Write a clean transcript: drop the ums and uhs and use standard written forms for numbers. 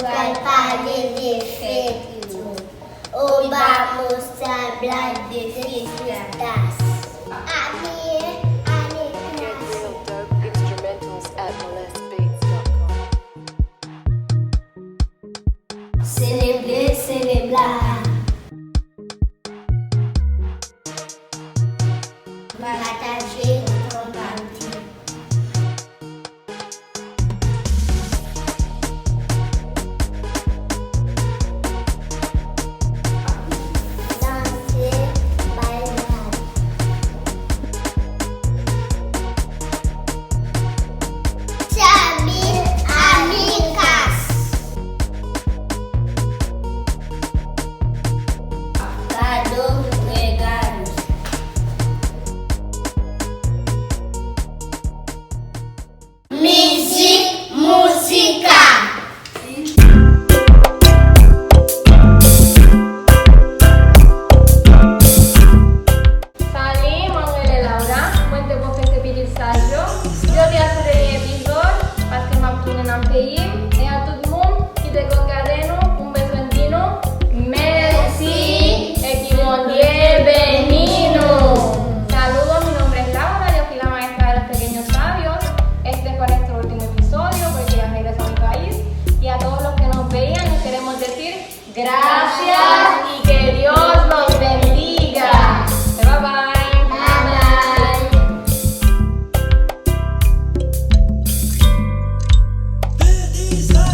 al Padre perfeito. Hoy vamos a hablar de fiestas. Get real dope instrumentals at molestbeats.com. Celebrar. Partager compartir. Danser, bailar. Chamar amigas. Dar regalos. Música. Salut, Manuel et Laura, moi de vous faire petit saggio. Je viens sur l'épisode parce que ma tourné en pays et à tout le monde qui te regarde un besondino. Merci y que mon bienvenido. Saludos, mi nombre es Laura, yo fui la maestra de los pequeños sabios. Este fue nuestro último episodio porque ya regreso a mi país. Y a todos los que nos veían les queremos decir gracias y que Dios los bendiga. Bye bye. Bye bye.